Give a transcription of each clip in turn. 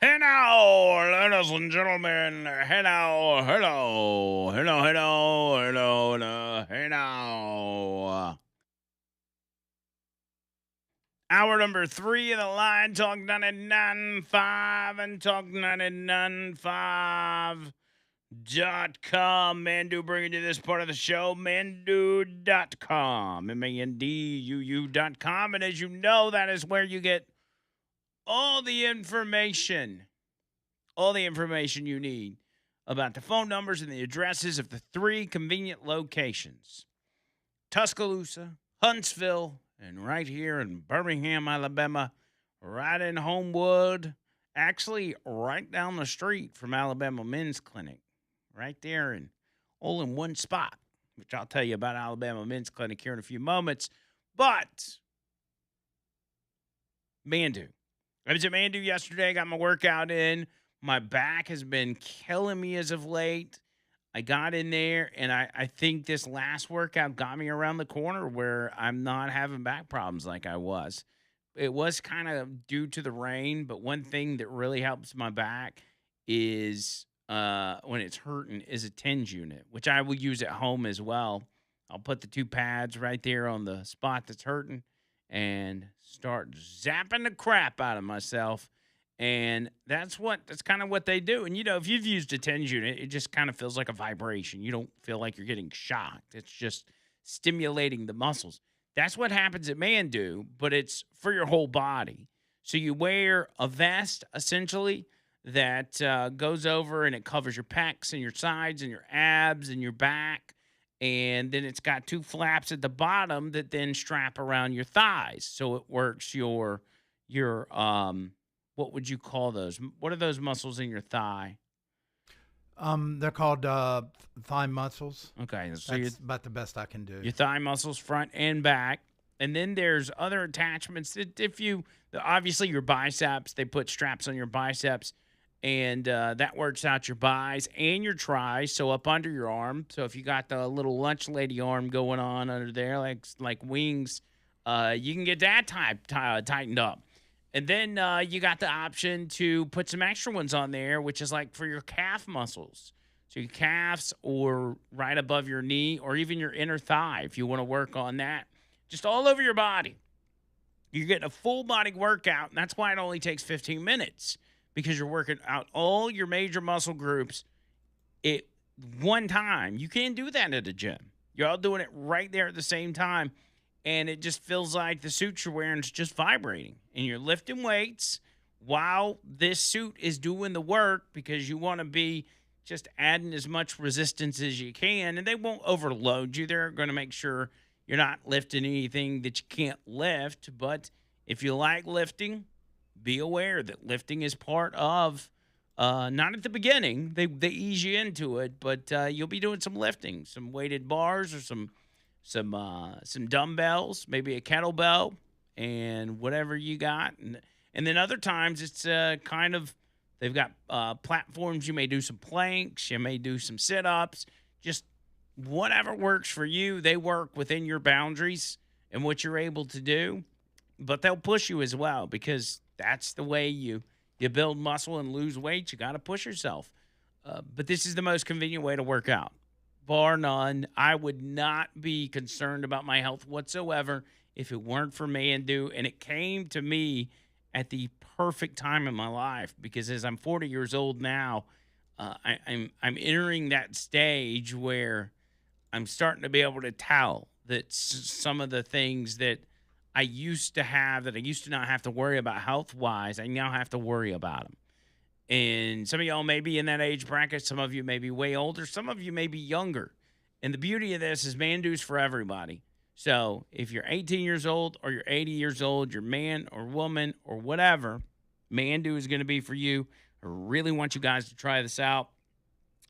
Hey now, ladies and gentlemen. Hey now, hello. Hey now. Hour number three of the line, Talk 99.5 and Talk 99.5.com. Mandu bringing you this part of the show, Mandu.com. MANDUU.com. And as you know, that is where you get all the information you need about the phone numbers and the addresses of the three convenient locations: Tuscaloosa, Huntsville, and right here in Birmingham, Alabama, right in Homewood, actually right down the street from Alabama Men's Clinic, right there and all in one spot, which I'll tell you about Alabama Men's Clinic here in a few moments. But Mandu. I was at Mandu yesterday, got my workout in. My back has been killing me as of late. I got in there, and I think this last workout got me around the corner where I'm not having back problems like I was. It was kind of due to the rain, but one thing that really helps my back is when it's hurting is a TENS unit, which I will use at home as well. I'll put the two pads right there on the spot that's hurting and start zapping the crap out of myself. And that's kind of what they do. And if you've used a TENS unit, it just kind of feels like a vibration. You don't feel like you're getting shocked. It's just stimulating the muscles. That's what happens at Mandu, but it's for your whole body. So you wear a vest essentially that goes over and it covers your pecs and your sides and your abs and your back. And then it's got two flaps at the bottom that then strap around your thighs. So it works your what would you call those? What are those muscles in your thigh? They're called thigh muscles. Okay, so That's about the best I can do. your thigh muscles, front and back. And then there's other attachments that obviously your biceps, they put straps on your biceps, and that works out your bis and your tris, so up under your arm. So if you got the little lunch lady arm going on under there, like wings, you can get that tightened up. And then you got the option to put some extra ones on there, which is like for your calf muscles. So your calves or right above your knee or even your inner thigh if you want to work on that. Just all over your body. You're getting a full body workout, and that's why it only takes 15 minutes because you're working out all your major muscle groups at one time. You can't do that at a gym. You're all doing it right there at the same time. And it just feels like the suit you're wearing is just vibrating. And you're lifting weights while this suit is doing the work because you want to be just adding as much resistance as you can. And they won't overload you. They're going to make sure you're not lifting anything that you can't lift. But if you like lifting, be aware that lifting is part of, not at the beginning, they ease you into it, but you'll be doing some lifting, some weighted bars or some dumbbells, maybe a kettlebell, and whatever you got. And then other times it's kind of they've got platforms. You may do some planks, you may do some sit-ups, just whatever works for you. They work within your boundaries and what you're able to do, but they'll push you as well because that's the way you build muscle and lose weight. You got to push yourself. But this is the most convenient way to work out. Bar none. I would not be concerned about my health whatsoever if it weren't for Mandu. And it came to me at the perfect time in my life because as I'm 40 years old now, I'm entering that stage where I'm starting to be able to tell that some of the things that I used to have that I used to not have to worry about health wise, I now have to worry about them. And some of y'all may be in that age bracket. Some of you may be way older. Some of you may be younger. And the beauty of this is Mandu's for everybody. So if you're 18 years old or you're 80 years old, you're man or woman or whatever, Mandu is going to be for you. I really want you guys to try this out.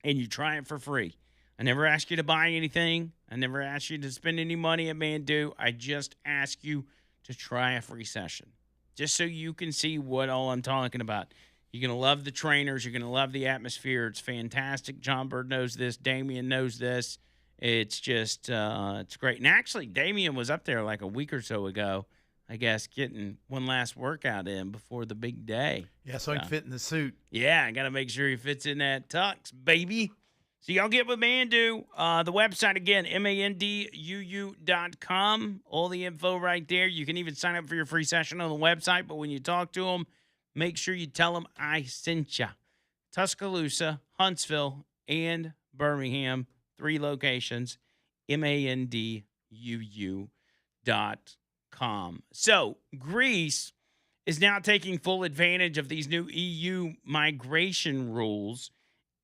And you try it for free. I never ask you to buy anything. I never ask you to spend any money at Mandu. I just ask you to try a free session. Just so you can see what all I'm talking about. You're going to love the trainers. You're going to love the atmosphere. It's fantastic. John Bird knows this. Damien knows this. It's just, it's great. And actually, Damien was up there like a week or so ago I guess, getting one last workout in before the big day. Yeah, so he can fit in the suit. Yeah, I got to make sure he fits in that tux, baby. So y'all get with Mandu. The website again, manduu.com. All the info right there. You can even sign up for your free session on the website. But when you talk to them, make sure you tell them I sent you. Tuscaloosa, Huntsville, and Birmingham. 3 locations. manduu.com. So Greece is now taking full advantage of these new EU migration rules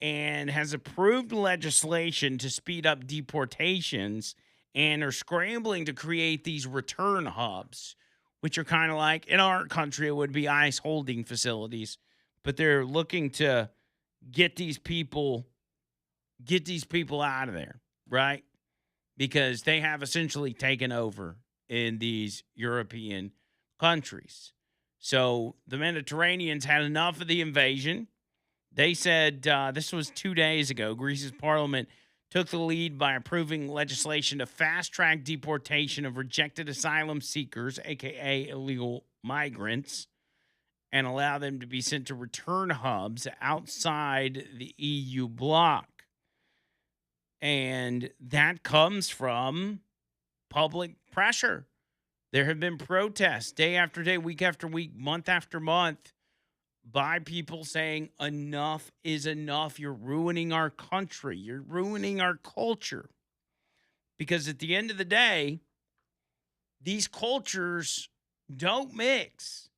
and has approved legislation to speed up deportations and are scrambling to create these return hubs, which are kind of like in our country, it would be ICE holding facilities, but they're looking to get these people out of there, right? Because they have essentially taken over in these European countries. So the Mediterraneans had enough of the invasion. They said this was 2 days ago. Greece's parliament took the lead by approving legislation to fast-track deportation of rejected asylum seekers, a.k.a. illegal migrants, and allow them to be sent to return hubs outside the EU bloc. And that comes from public pressure. There have been protests day after day, week after week, month after month by people saying enough is enough. You're ruining our country. You're ruining our culture. Because at the end of the day, these cultures don't mix.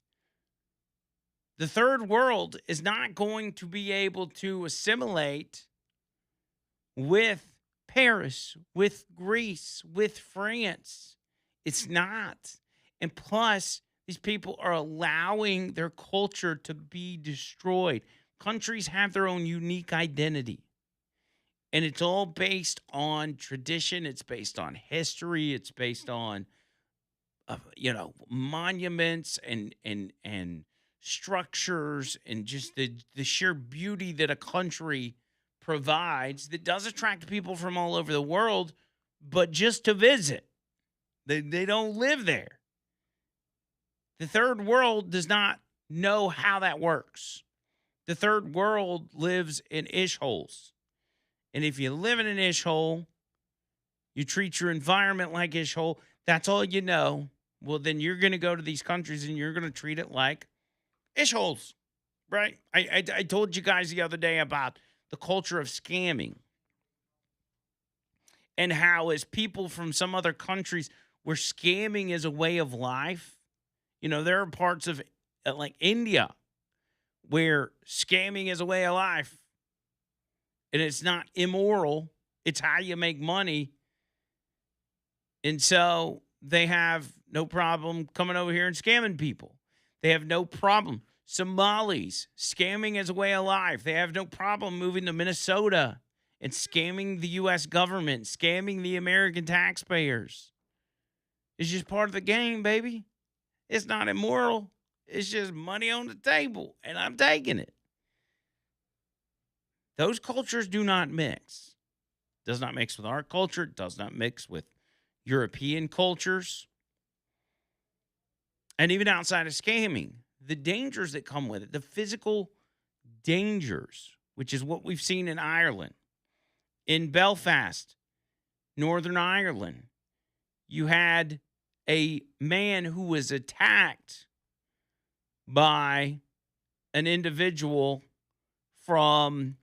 The third world is not going to be able to assimilate with Paris, with Greece, with France. It's not. And plus, these people are allowing their culture to be destroyed. Countries have their own unique identity. And it's all based on tradition. It's based on history. It's based on, monuments and structures and just the sheer beauty that a country provides that does attract people from all over the world, but just to visit. They don't live there. The third world does not know how that works. The third world lives in ish holes. And if you live in an ish hole, you treat your environment like ish hole, that's all you know. Well, then you're going to go to these countries and you're going to treat it like ish holes, right? I told you guys the other day about the culture of scamming and how as people from some other countries where scamming is a way of life. There are parts of like India where scamming is a way of life and it's not immoral. It's how you make money. And so they have no problem coming over here and scamming people. They have no problem. Somalis, scamming is a way of life. They have no problem moving to Minnesota and scamming the U.S. government, scamming the American taxpayers. It's just part of the game, baby. It's not immoral. It's just money on the table, and I'm taking it. Those cultures do not mix. Does not mix with our culture. Does not mix with European cultures. And even outside of scamming, the dangers that come with it, the physical dangers, which is what we've seen in Ireland. In Belfast, Northern Ireland, you had a man who was attacked by an individual from,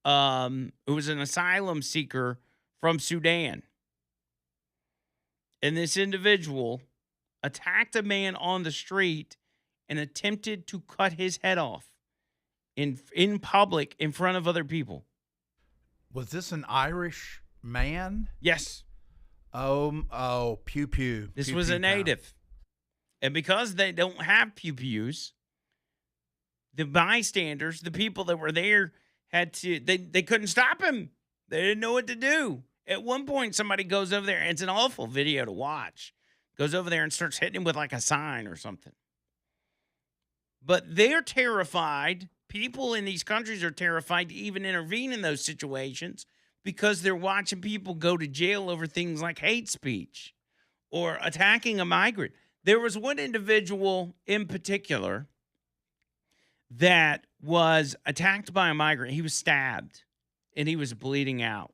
who was an asylum seeker from Sudan. And this individual attacked a man on the street and attempted to cut his head off in public in front of other people. Was this an Irish man? Yes. Oh, pew pew. This Pew, was pew, a pow. native. And because they don't have pew pews, the bystanders, the people that were there, they couldn't stop him. They didn't know what to do. At one point, somebody goes over there, and it's an awful video to watch, goes over there and starts hitting him with like a sign or something. But they're terrified. People in these countries are terrified to even intervene in those situations because they're watching people go to jail over things like hate speech or attacking a migrant. There was one individual in particular that was attacked by a migrant. He was stabbed and he was bleeding out.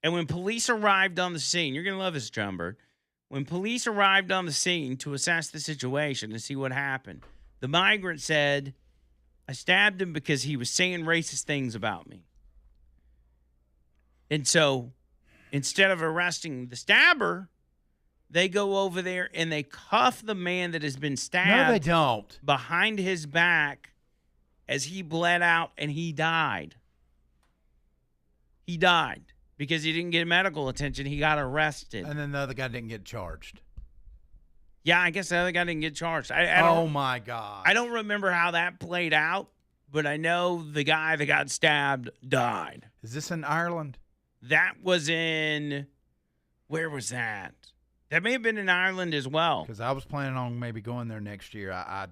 And when police arrived on the scene, you're going to love this, John Bird. When police arrived on the scene to assess the situation and see what happened, the migrant said, I stabbed him because he was saying racist things about me. And so instead of arresting the stabber, they go over there and they cuff the man that has been stabbed. No, they don't. Behind his back as he bled out and he died. He died because he didn't get medical attention. He got arrested. And then the other guy didn't get charged. Yeah, I guess the other guy didn't get charged. Oh, my God. I don't remember how that played out, but I know the guy that got stabbed died. Is this in Ireland? That was where was that? That may have been in Ireland as well. Because I was planning on maybe going there next year. I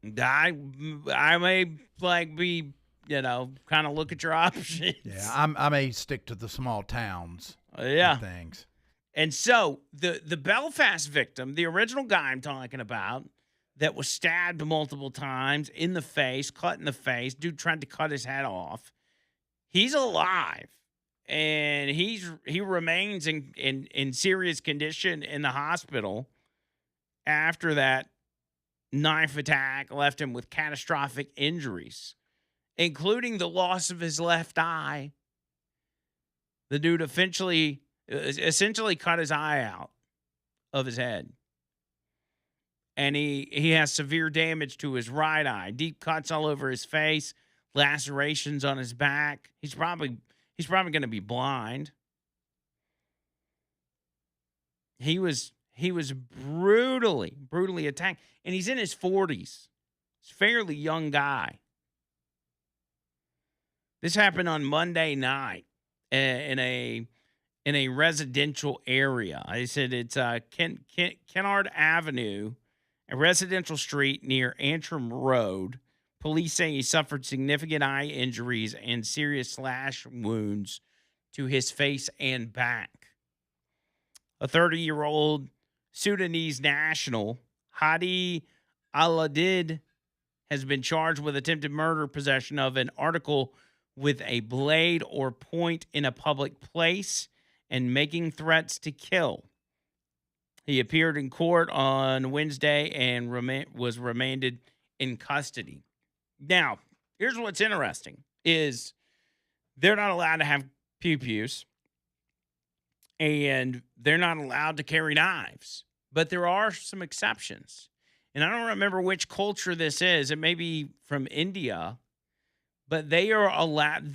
may be, kind of look at your options. Yeah, I may stick to the small towns. Yeah. And things. And so the Belfast victim, the original guy I'm talking about, that was stabbed multiple times in the face, cut in the face, dude tried to cut his head off. He's alive, and he remains in serious condition in the hospital after that knife attack left him with catastrophic injuries, including the loss of his left eye. The dude essentially cut his eye out of his head. And he has severe damage to his right eye, deep cuts all over his face, lacerations on his back. He's probably going to be blind. He was brutally attacked, and he's in his 40s. He's a fairly young guy. This happened on Monday night in a residential area. I said it's Kennard Avenue, a residential street near Antrim Road. Police say he suffered significant eye injuries and serious slash wounds to his face and back. A 30-year-old Sudanese national, Hadi Aladid, has been charged with attempted murder, possession of an article with a blade or point in a public place, and making threats to kill. He appeared in court on Wednesday and was remanded in custody. Now, here's what's interesting is they're not allowed to have pew-pews, and they're not allowed to carry knives. But there are some exceptions. And I don't remember which culture this is. It may be from India, but they are allowed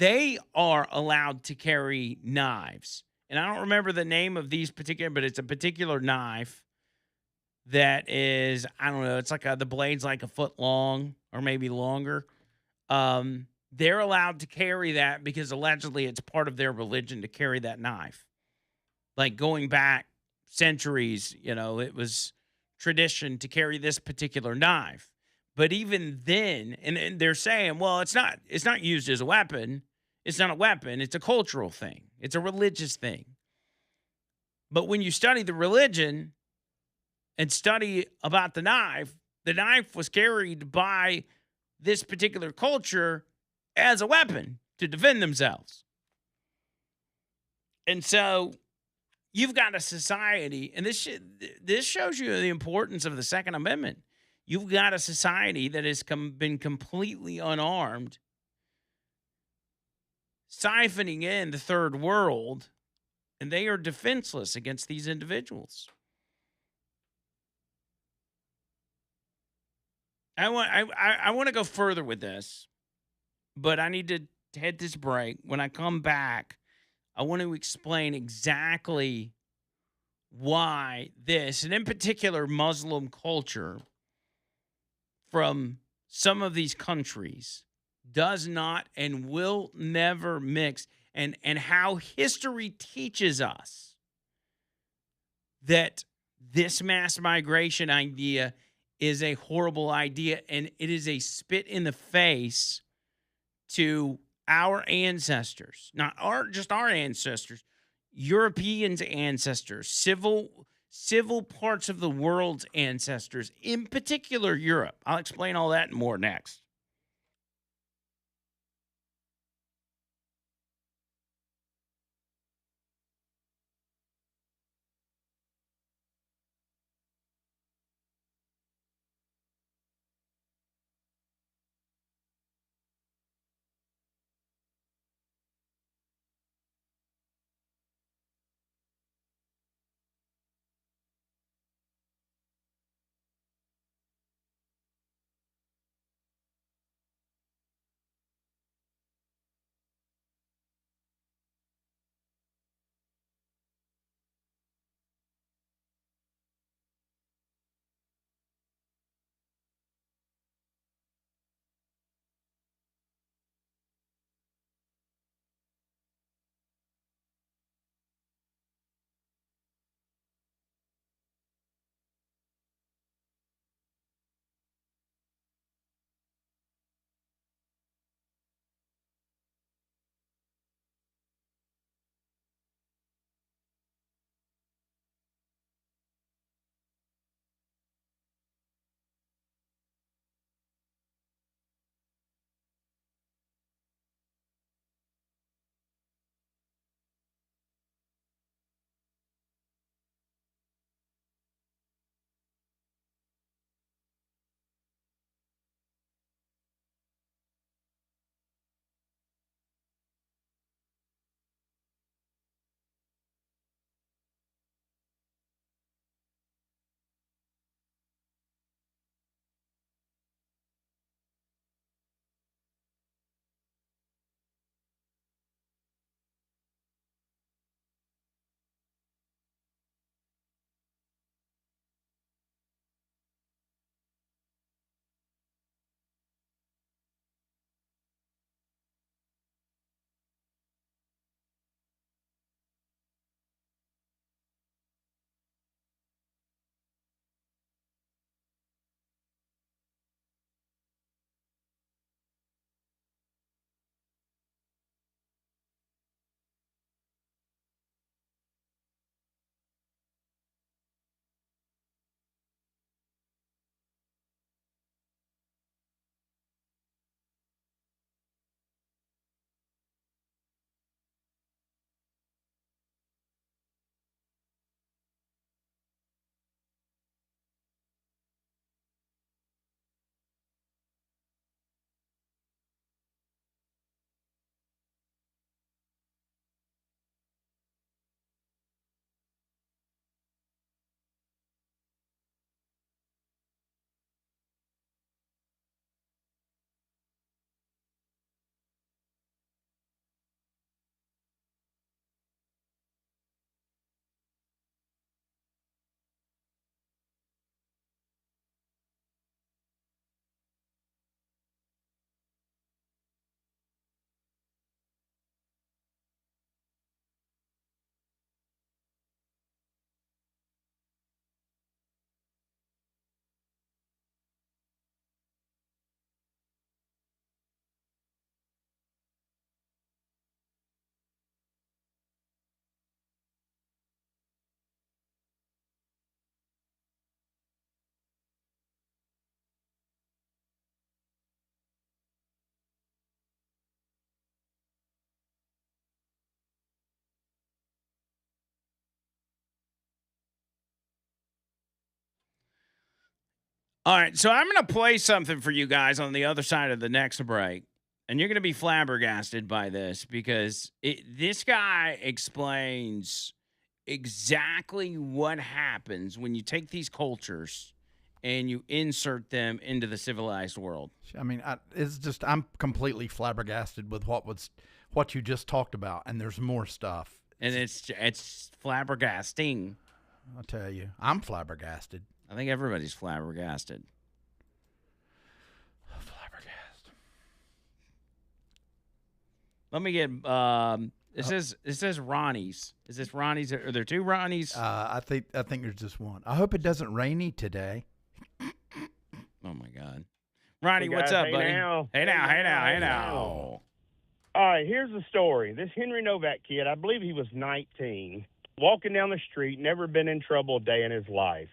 to carry knives. And I don't remember the name of these particular, but it's a particular knife that is, I don't know, it's like the blade's like a foot long or maybe longer. They're allowed to carry that because allegedly it's part of their religion to carry that knife. Like going back centuries, it was tradition to carry this particular knife. But even then, and they're saying, well, it's not used as a weapon. It's not a weapon. It's a cultural thing. It's a religious thing. But when you study the religion and study about the knife was carried by this particular culture as a weapon to defend themselves. And so you've got a society, and this shows you the importance of the Second Amendment. You've got a society that has been completely unarmed, siphoning in the third world, and they are defenseless against these individuals. I want to go further with this, but I need to hit this break. When I come back, I want to explain exactly why this, and in particular Muslim culture from some of these countries, does not and will never mix, and how history teaches us that this mass migration idea is a horrible idea, and it is a spit in the face to our ancestors, not just our ancestors, Europeans' ancestors, civil parts of the world's ancestors, in particular Europe. I'll explain all that and more next. All right, so I'm going to play something for you guys on the other side of the next break, and you're going to be flabbergasted by this because this guy explains exactly what happens when you take these cultures and you insert them into the civilized world. I mean, it's just I'm completely flabbergasted with what you just talked about, and there's more stuff. And it's flabbergasting. I'll tell you, I'm flabbergasted. I think everybody's flabbergasted. Flabbergasted. Let me get it says Ronnie's. Is this Ronnie's? Are there two Ronnie's? I think there's just one. I hope it doesn't rainy today. Oh my God, Ronnie, Hey, what's guys. up, Hey, buddy? now. Hey now, hey now, hey Hey, now. now. All right, here's the story. This Henry Novak kid, I believe he was 19. walking down the street, never been in trouble a day in his life.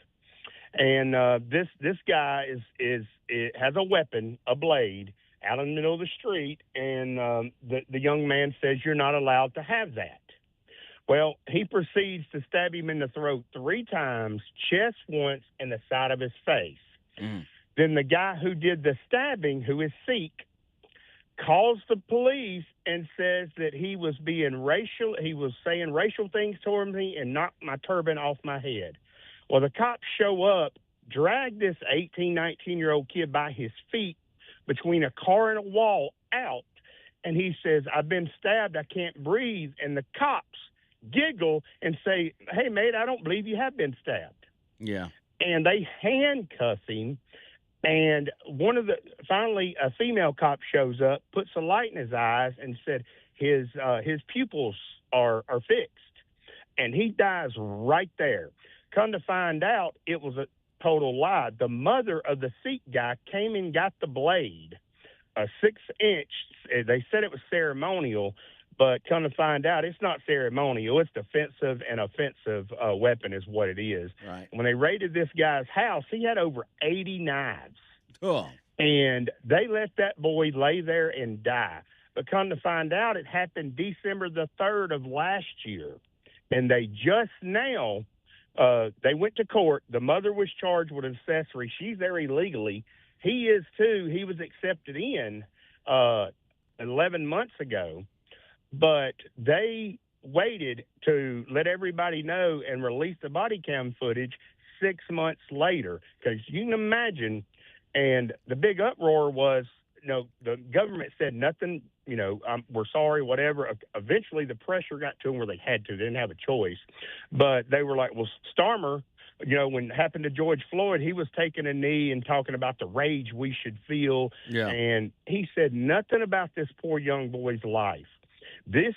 And this guy has a weapon, a blade, out in the middle of the street, and the young man says you're not allowed to have that. Well, he proceeds to stab him in the throat 3 times, chest once, and the side of his face. Mm. Then the guy who did the stabbing, who is Sikh, calls the police and says that he was saying racial things toward me and knocked my turban off my head. Well, the cops show up, drag this 18, 19-year-old kid by his feet between a car and a wall out, and he says, I've been stabbed, I can't breathe. And the cops giggle and say, hey, mate, I don't believe you have been stabbed. Yeah. And they handcuff him. And finally, a female cop shows up, puts a light in his eyes, and said his pupils are fixed, and he dies right there. Come to find out, it was a total lie. The mother of the Sikh guy came and got the blade, a 6-inch. They said it was ceremonial, but come to find out, it's not ceremonial. It's defensive and offensive weapon is what it is. Right. When they raided this guy's house, he had over 80 knives. Oh. And they let that boy lay there and die. But come to find out, it happened December the 3rd of last year. And they just now, they went to court. The mother was charged with accessory. She's there illegally. He is too. He was accepted in 11 months ago. But they waited to let everybody know and release the body cam footage 6 months later. Because you can imagine, and the big uproar was, the government said nothing, we're sorry, whatever. Eventually the pressure got to them where they had to. They didn't have a choice. But they were like, well, Starmer, when it happened to George Floyd, he was taking a knee and talking about the rage we should feel. Yeah. And he said nothing about this poor young boy's life. This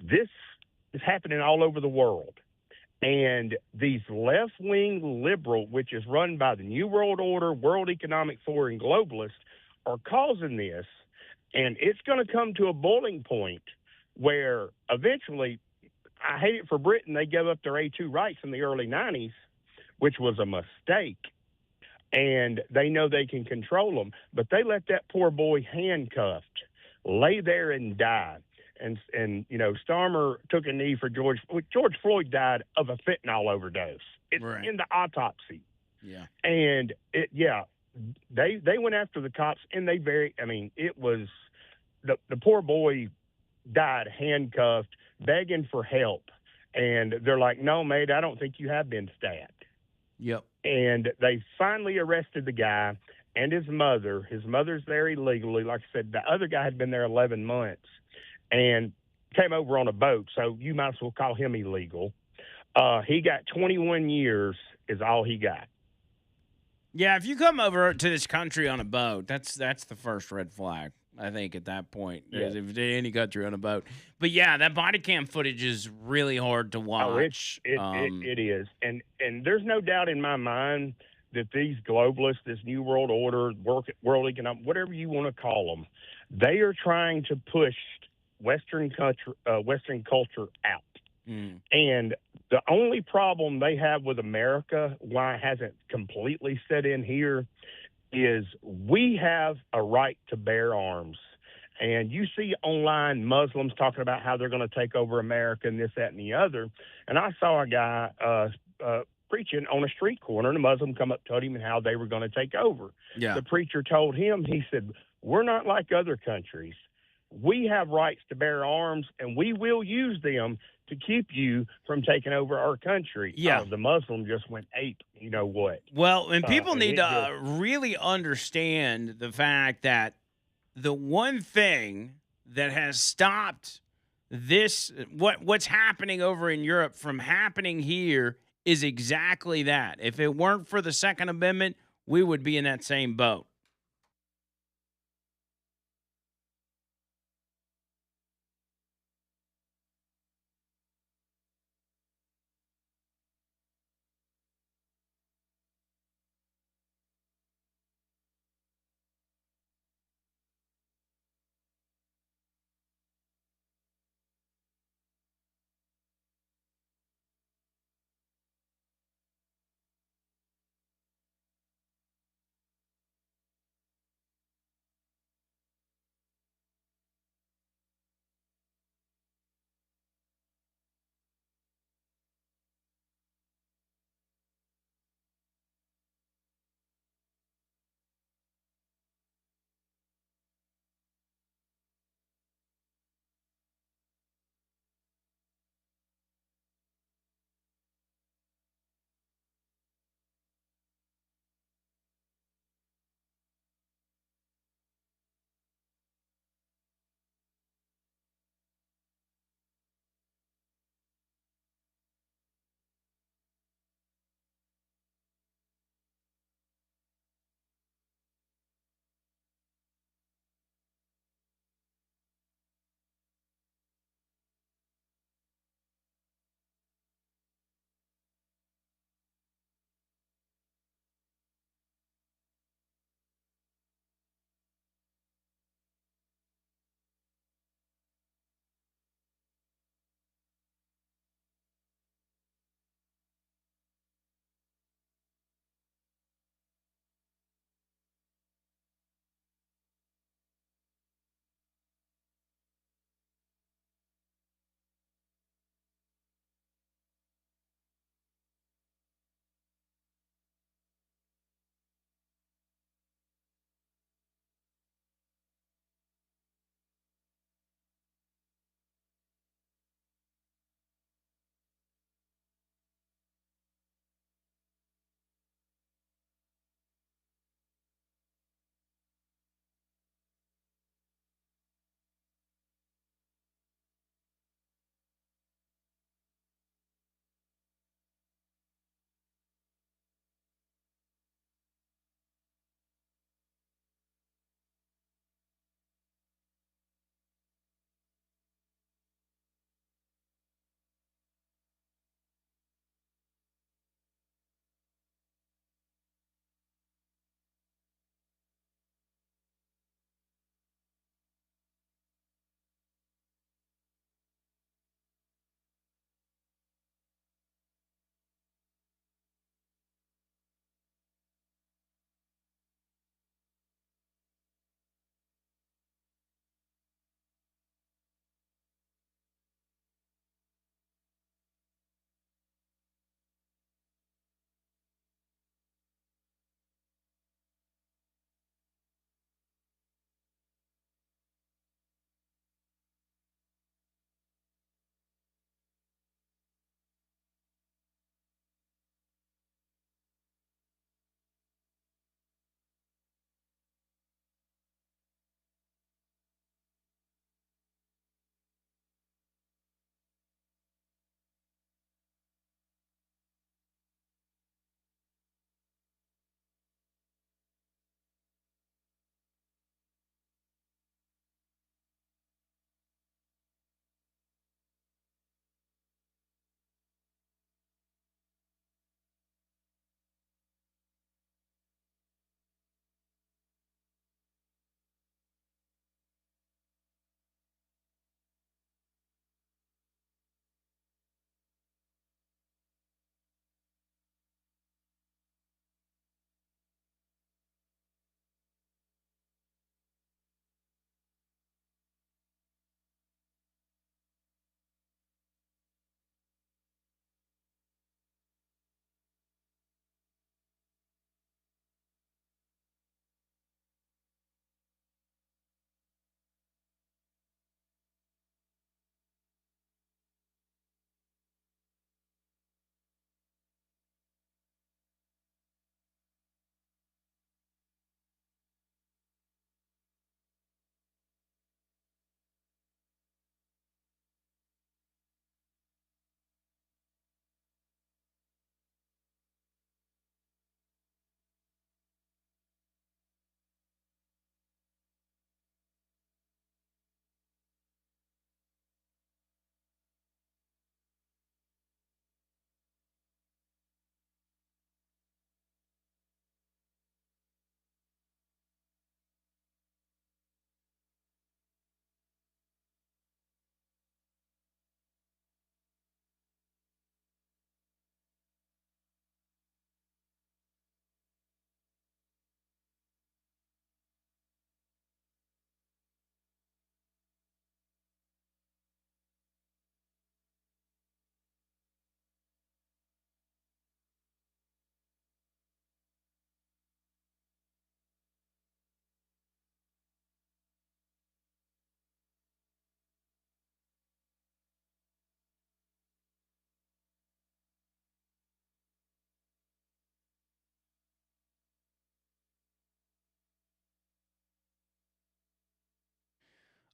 is happening all over the world. And these left-wing liberal, which is run by the New World Order, World Economic Forum, and globalists, are causing this. And it's going to come to a boiling point where eventually, I hate it for Britain, they gave up their A2 rights in the early 90s, which was a mistake. And they know they can control them. But they let that poor boy handcuffed lay there and die. And Starmer took a knee for George Floyd died of a fentanyl overdose. It's Right. in the autopsy. Yeah. And they went after the cops, and it was the poor boy died handcuffed, begging for help. And they're like, no, mate, I don't think you have been stabbed. Yep. And they finally arrested the guy and his mother. His mother's there illegally. Like I said, the other guy had been there 11 months. And came over on a boat, so you might as well call him illegal. He got 21 years is all he got. Yeah, if you come over to this country on a boat, that's the first red flag, I think, at that point. Yeah. If you're any country on a boat. But yeah, that body cam footage is really hard to watch. It is. And there's no doubt in my mind that these globalists, this New World Order, world economic, whatever you want to call them, they are trying to push Western culture out. Mm. And the only problem they have with America, why it hasn't completely set in here, is we have a right to bear arms. And you see online Muslims talking about how they're going to take over America and this, that, and the other. And I saw a guy preaching on a street corner, and a Muslim come up, told him how they were going to take over. Yeah. The preacher told him, he said, we're not like other countries. We have rights to bear arms, and we will use them to keep you from taking over our country. Yeah. The Muslim just went ape, you know what. Well, and people need to just really understand the fact that the one thing that has stopped what's happening over in Europe from happening here is exactly that. If it weren't for the Second Amendment, we would be in that same boat.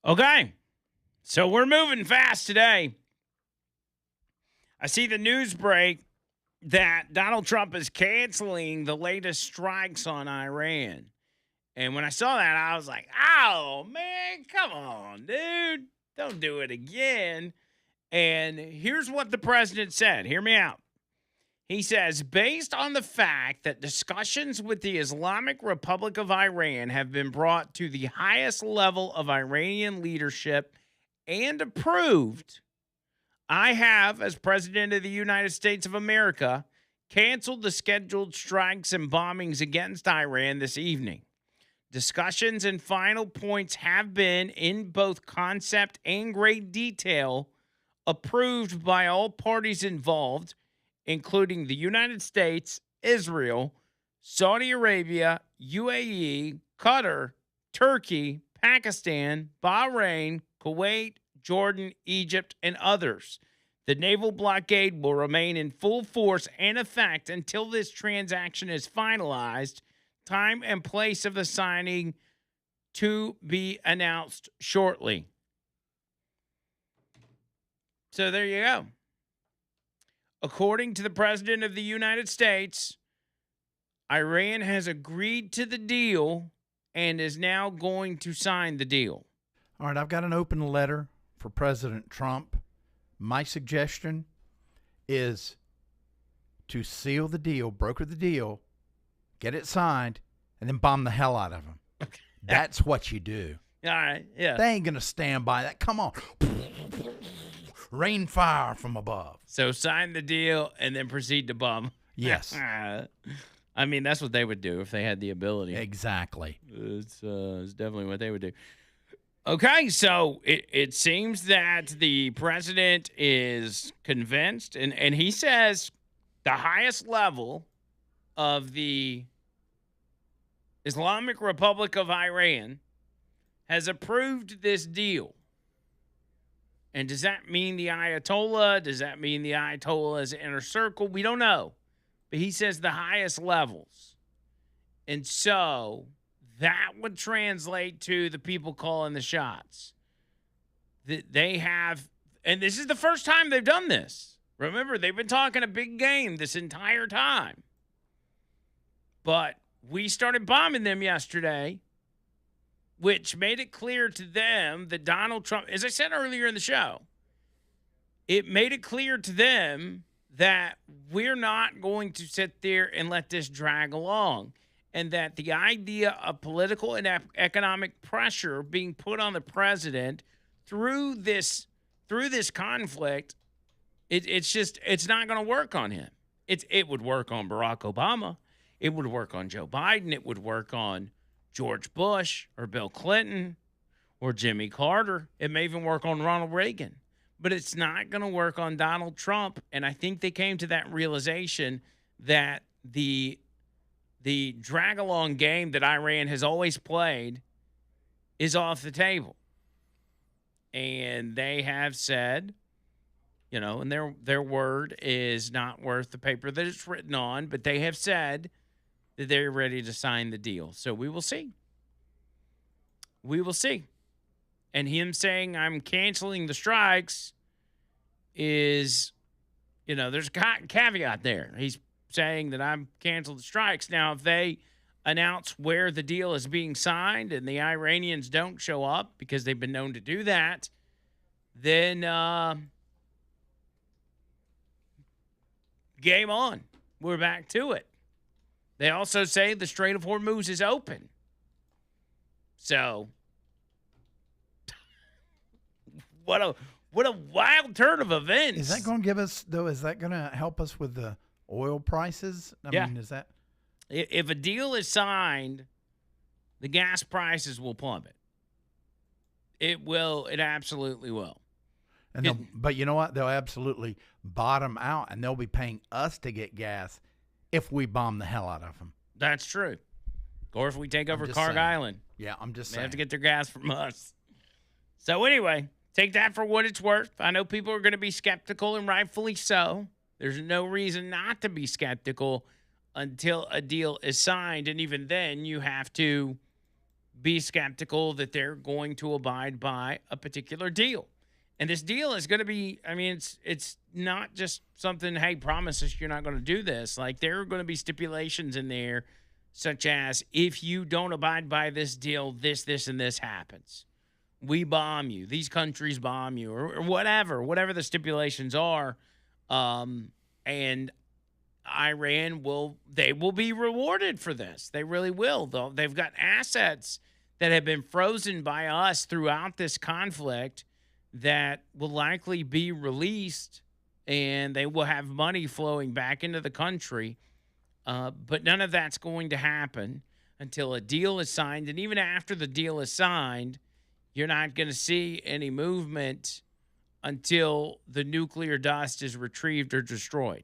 Okay, so we're moving fast today. I see the news break that Donald Trump is canceling the latest strikes on Iran. And when I saw that, I was like, oh, man, come on, dude. Don't do it again. And here's what the president said. Hear me out. He says, based on the fact that discussions with the Islamic Republic of Iran have been brought to the highest level of Iranian leadership and approved, I have, as President of the United States of America, canceled the scheduled strikes and bombings against Iran this evening. Discussions and final points have been, in both concept and great detail, approved by all parties involved, including the United States, Israel, Saudi Arabia, UAE, Qatar, Turkey, Pakistan, Bahrain, Kuwait, Jordan, Egypt, and others. The naval blockade will remain in full force and effect until this transaction is finalized. Time and place of the signing to be announced shortly. So there you go. According to the President of the United States, Iran has agreed to the deal and is now going to sign the deal. All right, I've got an open letter for President Trump. My suggestion is to seal the deal, broker the deal, get it signed, and then bomb the hell out of them. Okay. That's what you do. All right, yeah. They ain't going to stand by that. Come on. Rain fire from above. So sign the deal and then proceed to bomb. Yes. I mean, that's what they would do if they had the ability. Exactly. It's definitely what they would do. Okay, so it seems that the president is convinced, and he says the highest level of the Islamic Republic of Iran has approved this deal. And does that mean the Ayatollah? Does that mean the Ayatollah's inner circle? We don't know. But he says the highest levels. And so that would translate to the people calling the shots. That they have, and this is the first time they've done this. Remember, they've been talking a big game this entire time. But we started bombing them yesterday, which made it clear to them that Donald Trump, as I said earlier in the show, it made it clear to them that we're not going to sit there and let this drag along, and that the idea of political and economic pressure being put on the president through this conflict, it's not going to work on him. It would work on Barack Obama. It would work on Joe Biden. It would work on George Bush or Bill Clinton or Jimmy Carter. It may even work on Ronald Reagan. But it's not going to work on Donald Trump. And I think they came to that realization that the drag-along game that Iran has always played is off the table. And they have said, you know, and their word is not worth the paper that it's written on, but they have said that they're ready to sign the deal. So we will see. We will see. And him saying I'm canceling the strikes is, you know, there's a caveat there. He's saying that I'm canceled the strikes. Now, if they announce where the deal is being signed and the Iranians don't show up because they've been known to do that, then game on. We're back to it. They also say the Strait of Hormuz is open. So, what a wild turn of events. Is that going to give us, though, is that going to help us with the oil prices? I mean, is that? If a deal is signed, the gas prices will plummet. It will. It absolutely will. And but you know what? They'll absolutely bottom out, and they'll be paying us to get gas if we bomb the hell out of them. That's true. Or if we take over Carg Island. Yeah, I'm just saying. They have to get their gas from us. So anyway, take that for what it's worth. I know people are going to be skeptical, and rightfully so. There's no reason not to be skeptical until a deal is signed. And even then, you have to be skeptical that they're going to abide by a particular deal. And this deal is going to be, I mean, it's not just something, hey, promise us you're not going to do this. Like, there are going to be stipulations in there, such as if you don't abide by this deal, this, and this happens. We bomb you. These countries bomb you, or whatever the stipulations are. And Iran will be rewarded for this. They really will, though. They've got assets that have been frozen by us throughout this conflict that will likely be released, and they will have money flowing back into the country. But none of that's going to happen until a deal is signed. And even after the deal is signed, you're not going to see any movement until the nuclear dust is retrieved or destroyed.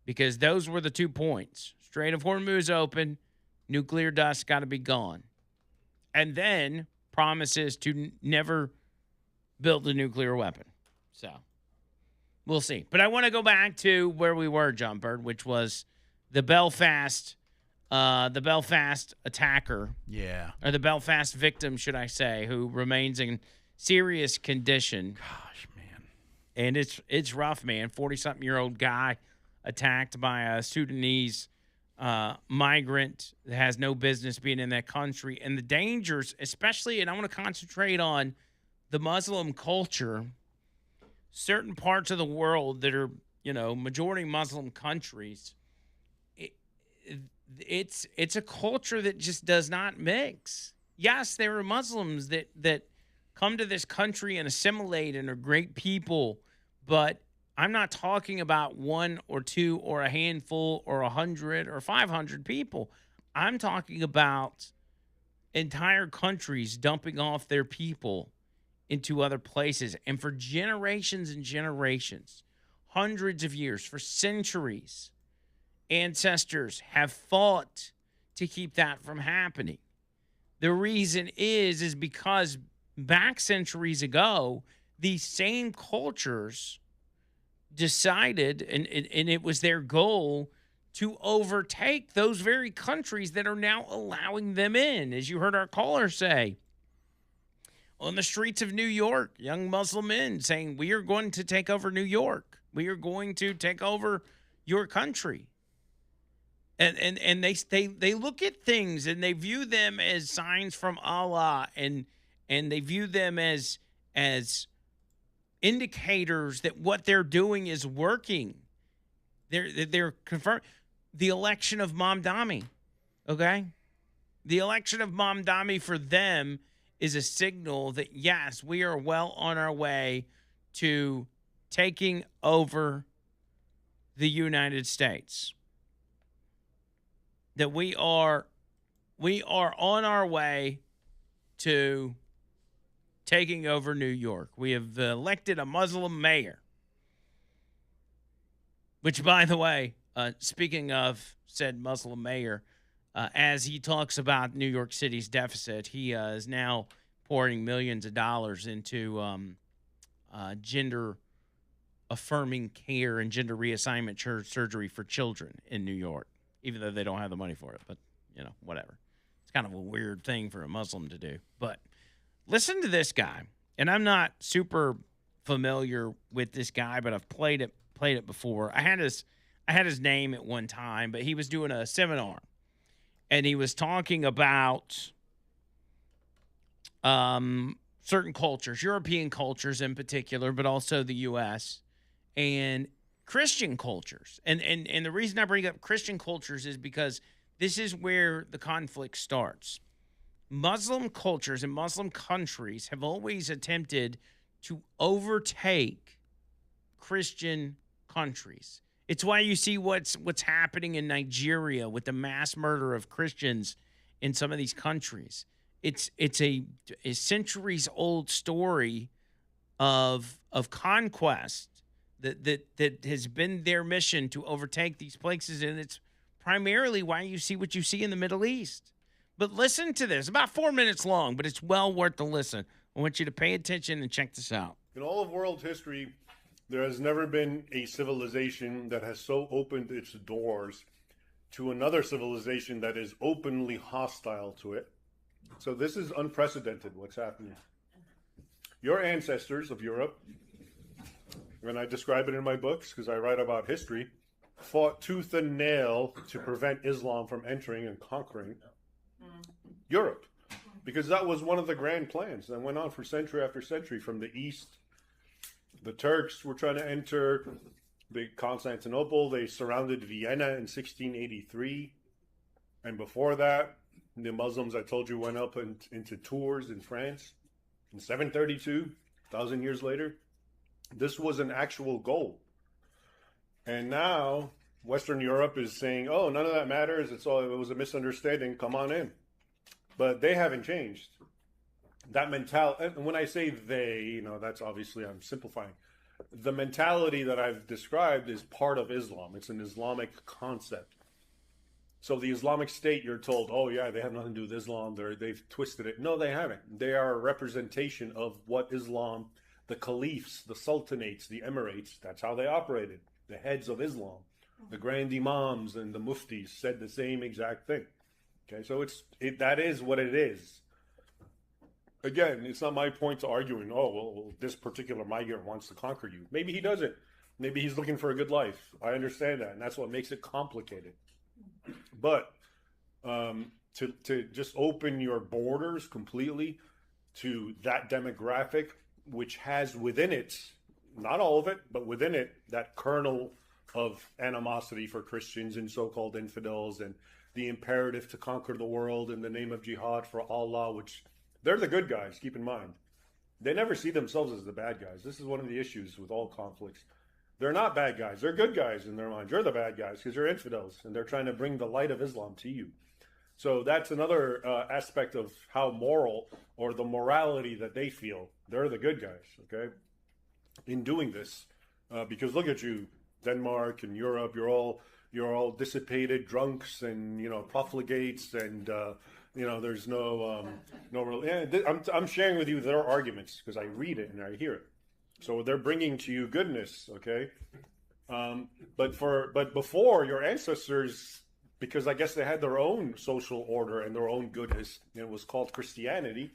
Because those were the 2 points. Strait of Hormuz open, nuclear dust got to be gone. And then promises to never build a nuclear weapon. So we'll see. But I want to go back to where we were, John Bird, which was the Belfast attacker. Yeah. Or the Belfast victim, should I say, who remains in serious condition. Gosh, man. And it's rough, man. 40-something-year-old guy attacked by a Sudanese migrant that has no business being in that country. And the dangers, especially, and I want to concentrate on the Muslim culture, certain parts of the world that are, majority Muslim countries, it's a culture that just does not mix. Yes, there are Muslims that come to this country and assimilate and are great people, but I'm not talking about 1 or 2 or a handful or 100 or 500 people. I'm talking about entire countries dumping off their people into other places. And for generations and generations, hundreds of years, for centuries, ancestors have fought to keep that from happening. The reason is because back centuries ago, these same cultures decided, and it was their goal, to overtake those very countries that are now allowing them in. As you heard our caller say, on the streets of New York, young Muslim men saying, we are going to take over New York. We are going to take over your country. And they look at things and they view them as signs from Allah, and they view them as indicators that what they're doing is working. They're confirmed. The election of Mamdani, okay? The election of Mamdani for them is a signal that, yes, we are well on our way to taking over the United States. That we are on our way to taking over New York. We have elected a Muslim mayor. Which, by the way, speaking of said Muslim mayor, as he talks about New York City's deficit, he is now pouring millions of dollars into gender-affirming care and gender reassignment surgery for children in New York, even though they don't have the money for it. But, whatever. It's kind of a weird thing for a Muslim to do. But listen to this guy. And I'm not super familiar with this guy, but I've played it before. I had his name at one time, but he was doing a seminar, and he was talking about certain cultures, European cultures in particular, but also the U.S. and Christian cultures. And the reason I bring up Christian cultures is because this is where the conflict starts. Muslim cultures and Muslim countries have always attempted to overtake Christian countries. It's why you see what's happening in Nigeria with the mass murder of Christians in some of these countries. It's a centuries old story of conquest that has been their mission to overtake these places, and it's primarily why you see what you see in the Middle East. But listen to this. About 4 minutes long, but it's well worth the listen. I want you to pay attention and check this out. In all of world history, there has never been a civilization that has so opened its doors to another civilization that is openly hostile to it So this is unprecedented what's happening. Your ancestors of Europe, and I describe it in my books because I write about history, fought tooth and nail to prevent Islam from entering and conquering Europe, because that was one of the grand plans that went on for century after century. From the east, the Turks were trying to enter Constantinople. They surrounded Vienna in 1683, and before that, the Muslims, I told you, went up into Tours in France in 732, 1,000 years later. This was an actual goal. And now Western Europe is saying, oh, none of that matters. It was a misunderstanding. Come on in. But they haven't changed. That mentality, and when I say they, that's obviously, I'm simplifying. The mentality that I've described is part of Islam. It's an Islamic concept. So the Islamic State, you're told, oh yeah, they have nothing to do with Islam. They've twisted it. No, they haven't. They are a representation of what Islam, the caliphs, the sultanates, the emirates, that's how they operated. The heads of Islam, the grand imams and the muftis said the same exact thing. Okay, so that is what it is. Again, it's not my point to arguing, oh, well, this particular migrant wants to conquer you. Maybe he doesn't. Maybe he's looking for a good life. I understand that, and that's what makes it complicated. But to just open your borders completely to that demographic, which has within it, not all of it, but within it, that kernel of animosity for Christians and so-called infidels, and the imperative to conquer the world in the name of jihad for Allah, which they're the good guys, keep in mind. They never see themselves as the bad guys. This is one of the issues with all conflicts. They're not bad guys. They're good guys in their minds. You're the bad guys because you're infidels, and they're trying to bring the light of Islam to you. So that's another aspect of how moral, or the morality that they feel. They're the good guys, okay, in doing this. Because look at you, Denmark and Europe. You're all dissipated drunks and profligates, and there's no real. Yeah, I'm sharing with you their arguments because I read it and I hear it. So they're bringing to you goodness, okay? But before, your ancestors, because I guess they had their own social order and their own goodness, and it was called Christianity,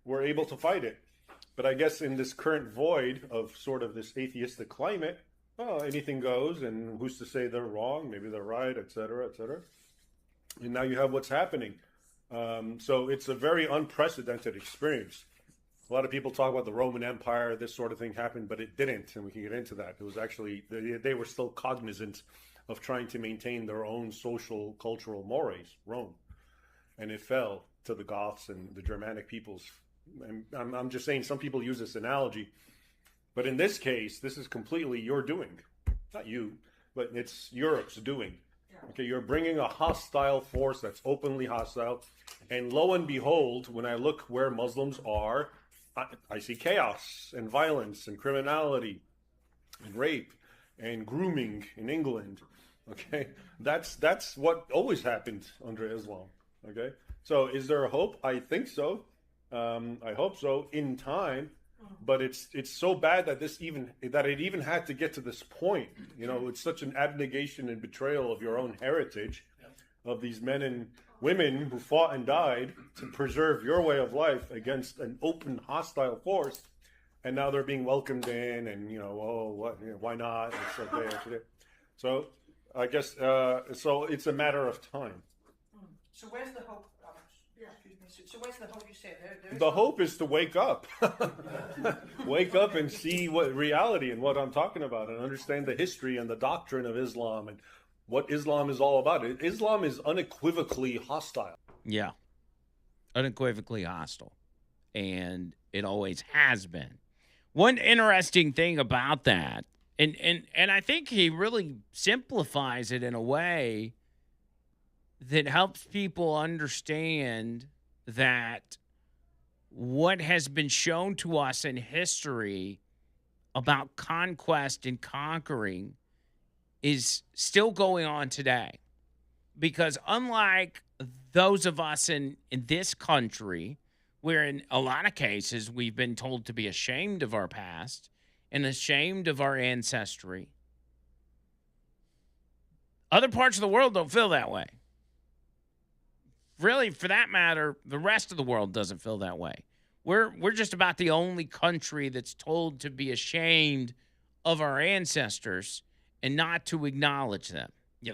were able to fight it. But I guess in this current void of sort of this atheistic climate, well, anything goes, and who's to say they're wrong? Maybe they're right, et cetera, et cetera. And now you have what's happening. So it's a very unprecedented experience. A lot of people talk about the Roman Empire, this sort of thing happened, but it didn't, and we can get into that. It was actually, they were still cognizant of trying to maintain their own social, cultural mores, Rome. And it fell to the Goths and the Germanic peoples. And I'm just saying, some people use this analogy, but in this case, this is completely your doing. Not you, but it's Europe's doing. Okay, you're bringing a hostile force that's openly hostile, and lo and behold, when I look where Muslims are, I see chaos and violence and criminality and rape and grooming in England. Okay, that's what always happened under Islam. Okay, so is there a hope? I think so. I hope so in time, but it's so bad that it even had to get to this point. It's such an abnegation and betrayal of your own heritage, of these men and women who fought and died to preserve your way of life against an open, hostile force, and now they're being welcomed in, and why not? It's okay. So I guess so. It's a matter of time. So where's the hope? Excuse me. So where's the hope? You said the hope is to wake up, wake up and see what reality and what I'm talking about, and understand the history and the doctrine of Islam and what Islam is all about. Islam is unequivocally hostile. Yeah, unequivocally hostile, and it always has been. One interesting thing about that, and I think he really simplifies it in a way that helps people understand that what has been shown to us in history about conquest and conquering is still going on today. Because unlike those of us in this country, where in a lot of cases we've been told to be ashamed of our past and ashamed of our ancestry, other parts of the world don't feel that way. really, for that matter, the rest of the world doesn't feel that way. We're just about the only country that's told to be ashamed of our ancestors and not to acknowledge them.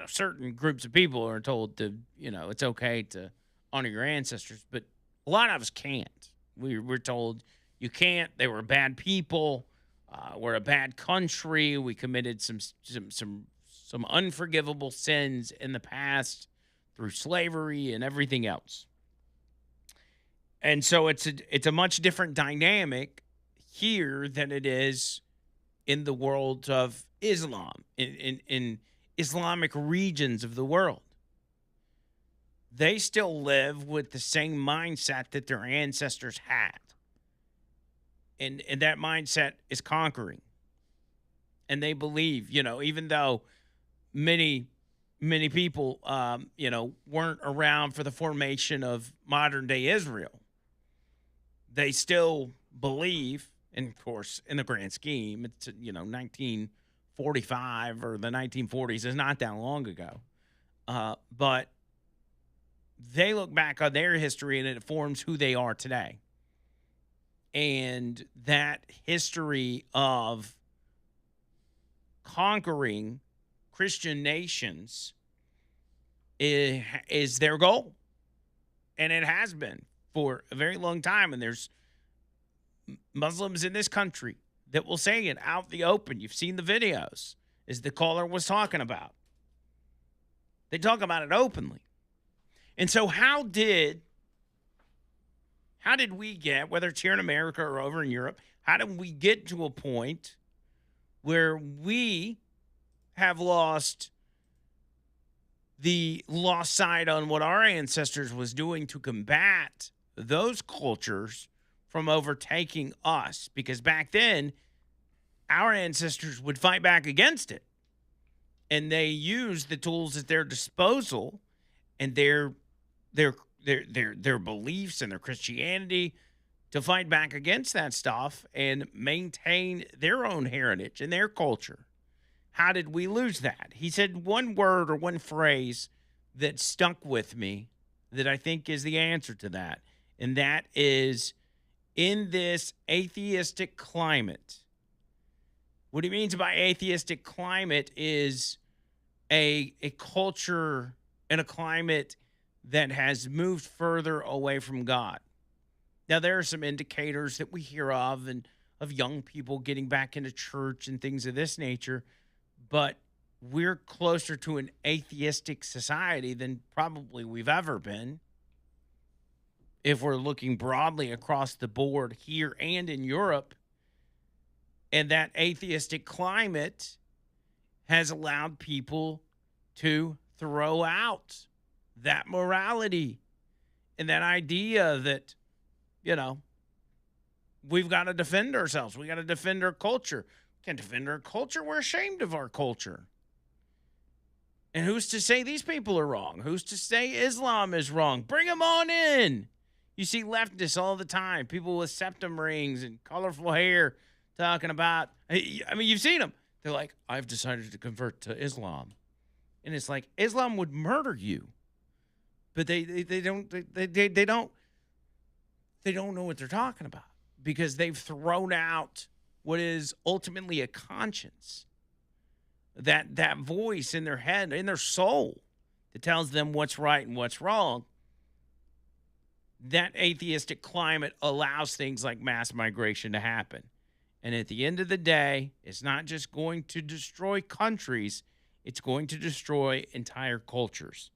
Certain groups of people are told to, it's okay to honor your ancestors, but a lot of us can't. We're told you can't. They were bad people. We're a bad country. We committed some unforgivable sins in the past through slavery and everything else. And so it's a much different dynamic here than it is in the world of Islam, in Islamic regions of the world. They still live with the same mindset that their ancestors had. And that mindset is conquering. And they believe, even though many people, weren't around for the formation of modern day Israel, they still believe, and of course, in the grand scheme, it's, 1945 or the 1940s is not that long ago. But they look back on their history and it forms who they are today. And that history of conquering Christian nations is their goal. And it has been for a very long time. And there's Muslims in this country that will say it out the open. You've seen the videos, as the caller was talking about. They talk about it openly. And so how did we get, whether it's here in America or over in Europe, how did we get to a point where we have lost sight on what our ancestors was doing to combat those cultures from overtaking us? Because back then, our ancestors would fight back against it. And they used the tools at their disposal and their beliefs and their Christianity to fight back against that stuff and maintain their own heritage and their culture. How did we lose that? He said one word or one phrase that stuck with me that I think is the answer to that. And that is, in this atheistic climate. What he means by atheistic climate is a culture and a climate that has moved further away from God. Now, there are some indicators that we hear of, and of young people getting back into church and things of this nature, but we're closer to an atheistic society than probably we've ever been. If we're looking broadly across the board here and in Europe, and that atheistic climate has allowed people to throw out that morality and that idea that, we've got to defend ourselves. We got to defend our culture. We can't defend our culture. We're ashamed of our culture. And who's to say these people are wrong? Who's to say Islam is wrong? Bring them on in. You see leftists all the time, people with septum rings and colorful hair talking about, you've seen them. They're like, I've decided to convert to Islam. And it's like, Islam would murder you. But they don't know what they're talking about, because they've thrown out what is ultimately a conscience. That voice in their head, in their soul, that tells them what's right and what's wrong. That atheistic climate allows things like mass migration to happen. And at the end of the day, it's not just going to destroy countries, it's going to destroy entire cultures.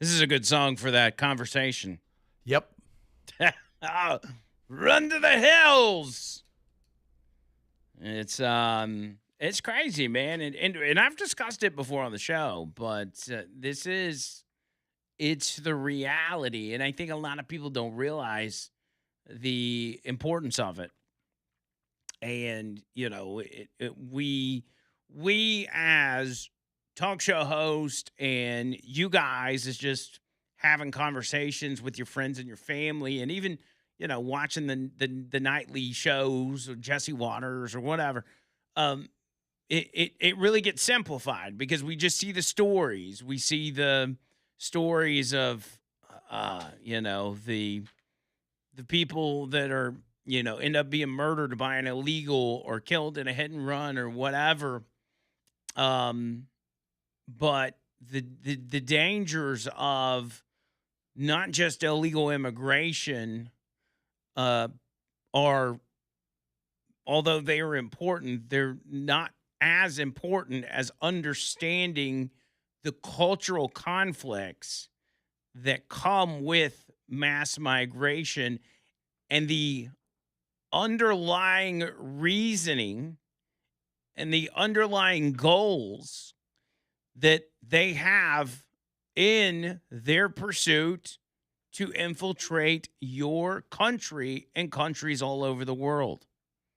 This is a good song for that conversation. Yep. Oh, run to the hills. It's crazy, man, and I've discussed it before on the show, but it's the reality, and I think a lot of people don't realize the importance of it. And we as talk show host and you guys is just having conversations with your friends and your family, and even watching the nightly shows or Jesse Waters or whatever. It really gets simplified because we just see the stories. We see the stories of the people that are end up being murdered by an illegal or killed in a hit and run or whatever. But the dangers of not just illegal immigration are, although they are important, they're not as important as understanding the cultural conflicts that come with mass migration and the underlying reasoning and the underlying goals that they have in their pursuit to infiltrate your country and countries all over the world.